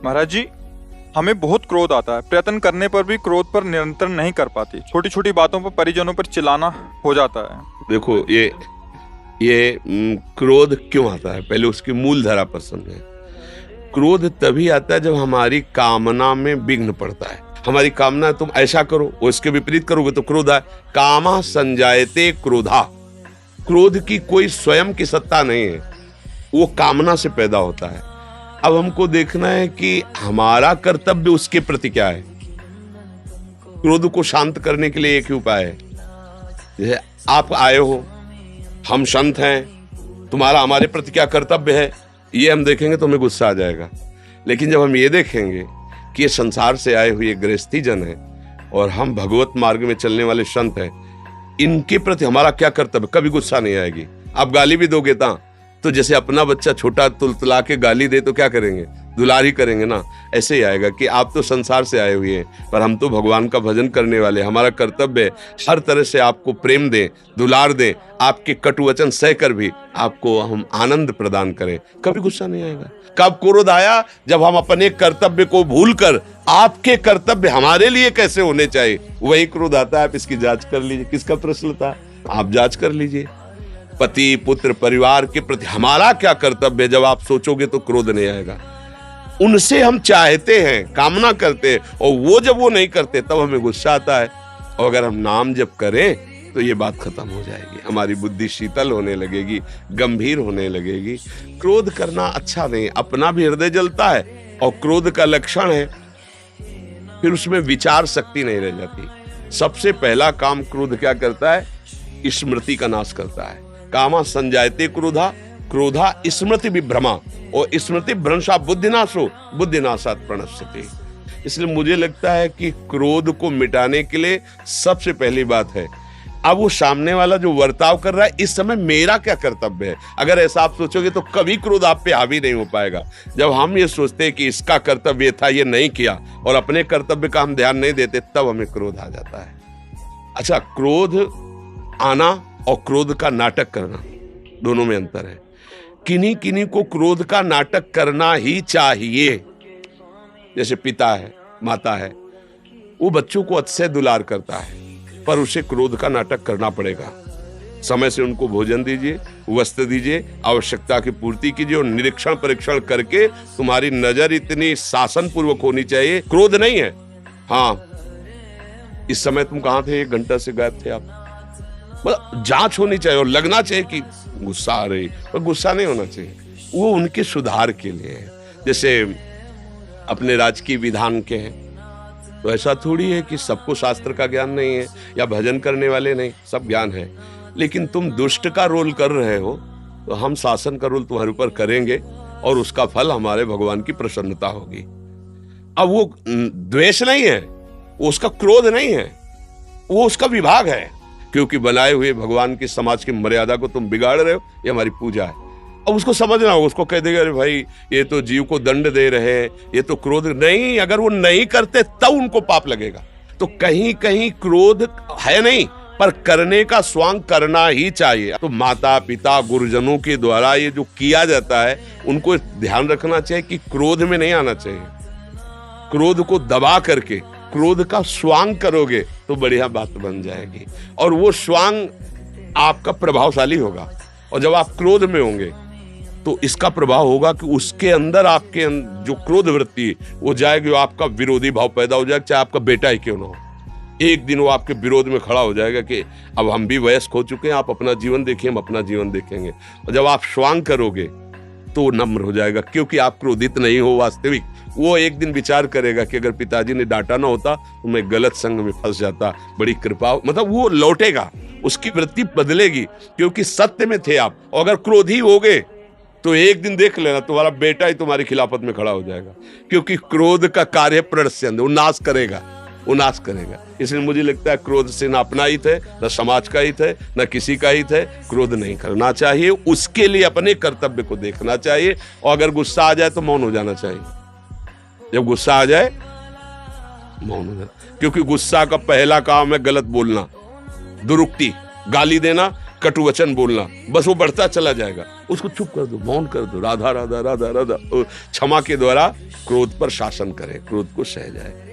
महाराज जी, हमें बहुत क्रोध आता है। प्रयत्न करने पर भी क्रोध पर नियंत्रण नहीं कर पाती। छोटी छोटी बातों पर परिजनों पर चिल्लाना हो जाता है। देखो ये क्रोध क्यों आता है, पहले उसकी मूल धारा पर समझें। क्रोध तभी आता है जब हमारी कामना में विघ्न पड़ता है। हमारी कामना है तुम ऐसा करो, वो इसके विपरीत करोगे तो क्रोध आए। कामा संजायते क्रोधा। क्रोध की कोई स्वयं की सत्ता नहीं है, वो कामना से पैदा होता है। अब हमको देखना है कि हमारा कर्तव्य उसके प्रति क्या है। क्रोध को शांत करने के लिए एक ही उपाय है। जैसे आप आए हो, हम संत हैं, तुम्हारा हमारे प्रति क्या कर्तव्य है, ये हम देखेंगे तो हमें गुस्सा आ जाएगा। लेकिन जब हम ये देखेंगे कि ये संसार से आए हुए गृहस्थी जन है और हम भगवत मार्ग में चलने वाले संत हैं, इनके प्रति हमारा क्या कर्तव्य, कभी गुस्सा नहीं आएगी। आप गाली भी दोगे तो जैसे अपना बच्चा छोटा तुलतुला के गाली दे तो क्या करेंगे, दुलार ही करेंगे ना। ऐसे ही आएगा कि आप तो संसार से आए हुए हैं पर हम तो भगवान का भजन करने वाले। हमारा कर्तव्य है हर तरह से आपको प्रेम दें, दुलार दें, आपके कटु वचन सहकर भी आपको हम आनंद प्रदान करें। कभी गुस्सा नहीं आएगा। कब क्रोध आया, जब हम अपने कर्तव्य को भूलकर आपके कर्तव्य हमारे लिए कैसे होने चाहिए, वही क्रोध आता है। आप इसकी जांच कर लीजिए। किसका प्रश्न था, आप जांच कर लीजिए। पति पुत्र परिवार के प्रति हमारा क्या कर्तव्य है, जब आप सोचोगे तो क्रोध नहीं आएगा। उनसे हम चाहते हैं, कामना करते हैं, और वो जब वो नहीं करते तब हमें गुस्सा आता है। और अगर हम नाम जप करें तो ये बात खत्म हो जाएगी। हमारी बुद्धि शीतल होने लगेगी, गंभीर होने लगेगी। क्रोध करना अच्छा नहीं, अपना भी हृदय जलता है और क्रोध का लक्षण है फिर उसमें विचार शक्ति नहीं रह जाती। सबसे पहला काम क्रोध क्या करता है, स्मृति का नाश करता है। कामा संजायते क्रोधा, क्रोधा स्मृति विभ्रमा, और स्मृति भ्रंशा बुद्धिनाशो, बुद्धिनाशात प्रणश्यते। इसलिए मुझे लगता है कि क्रोध को मिटाने के लिए सबसे पहली बात है, अब वो सामने वाला जो वर्ताव कर रहा है इस समय मेरा क्या कर्तव्य है। अगर ऐसा आप सोचोगे तो कभी क्रोध आप पे हावी नहीं हो पाएगा। जब हम ये सोचते हैं कि इसका कर्तव्य था, ये नहीं किया, और अपने कर्तव्य का हम ध्यान नहीं देते, तब हमें क्रोध आ जाता है। अच्छा, क्रोध आना और क्रोध का नाटक करना, दोनों में अंतर है। किन्हीं किन्हीं को क्रोध का नाटक करना ही चाहिए। जैसे पिता है, माता है, वो बच्चों को अच्छे दुलार करता है पर उसे क्रोध का नाटक करना पड़ेगा। समय से उनको भोजन दीजिए, वस्त्र दीजिए, आवश्यकता की पूर्ति कीजिए, और निरीक्षण परीक्षण करके तुम्हारी नजर इतनी शासन पूर्वक होनी चाहिए। क्रोध नहीं है, हाँ इस समय तुम कहां थे, 1 घंटा से गायब थे आप, मतलब जांच होनी चाहिए और लगना चाहिए कि गुस्सा आ रही, पर गुस्सा नहीं होना चाहिए। वो उनके सुधार के लिए है। जैसे अपने राजकीय विधान के हैं तो ऐसा थोड़ी है कि सबको शास्त्र का ज्ञान नहीं है या भजन करने वाले नहीं, सब ज्ञान है। लेकिन तुम दुष्ट का रोल कर रहे हो तो हम शासन का रोल तुम्हारे ऊपर करेंगे और उसका फल हमारे भगवान की प्रसन्नता होगी। अब वो द्वेष नहीं है, वो उसका क्रोध नहीं है, वो उसका विभाग है। क्योंकि बनाए हुए भगवान की समाज की मर्यादा को तुम बिगाड़ रहे हो, ये हमारी पूजा है। अब उसको समझना होगा, उसको कह देगा अरे भाई ये तो जीव को दंड दे रहे हैं, ये तो क्रोध नहीं। अगर वो नहीं करते तब उनको पाप लगेगा। तो कहीं कहीं क्रोध है नहीं, पर करने का स्वांग करना ही चाहिए। तो माता पिता गुरुजनों के द्वारा ये जो किया जाता है उनको ध्यान रखना चाहिए कि क्रोध में नहीं आना चाहिए। क्रोध को दबा करके क्रोध का स्वांग करोगे तो बढ़िया बात बन जाएगी, और वो स्वांग आपका प्रभावशाली होगा। और जब आप क्रोध में होंगे तो इसका प्रभाव होगा कि उसके अंदर आपके जो क्रोध वृत्ति है वो जाएगी, वो आपका विरोधी भाव पैदा हो जाएगा, चाहे आपका बेटा ही क्यों ना हो। एक दिन वो आपके विरोध में खड़ा हो जाएगा कि अब हम भी वयस्क हो चुके हैं, आप अपना जीवन देखिए, हम अपना जीवन देखेंगे। और जब आप स्वांग करोगे तो नम्र हो जाएगा, क्योंकि आप क्रोधित नहीं हो वास्तविक। वो एक दिन विचार करेगा कि अगर पिताजी ने डांटा ना होता तो मैं गलत संग में फंस जाता, बड़ी कृपा, मतलब वो लौटेगा, उसकी वृत्ति बदलेगी, क्योंकि सत्य में थे आप। और अगर क्रोधी हो गए तो एक दिन देख लेना तुम्हारा बेटा ही तुम्हारी खिलाफत में खड़ा हो जाएगा, क्योंकि क्रोध का कार्य प्रणश्यंद, वो नाश करेगा, वो नाश करेगा। इसलिए मुझे लगता है क्रोध से ना अपना हित है, ना समाज का हित है, ना किसी का हित है। क्रोध नहीं करना चाहिए, उसके लिए अपने कर्तव्य को देखना चाहिए। और अगर गुस्सा आ जाए तो मौन हो जाना चाहिए। जब गुस्सा आ जाए मौन हो जाना, क्योंकि गुस्सा का पहला काम है गलत बोलना, दुरुक्ति, गाली देना, कटु वचन बोलना, बस वो बढ़ता चला जाएगा। उसको चुप कर दो, मौन कर दो, राधा राधा राधा राधा। क्षमा के द्वारा क्रोध पर शासन करें, क्रोध को सह जाए।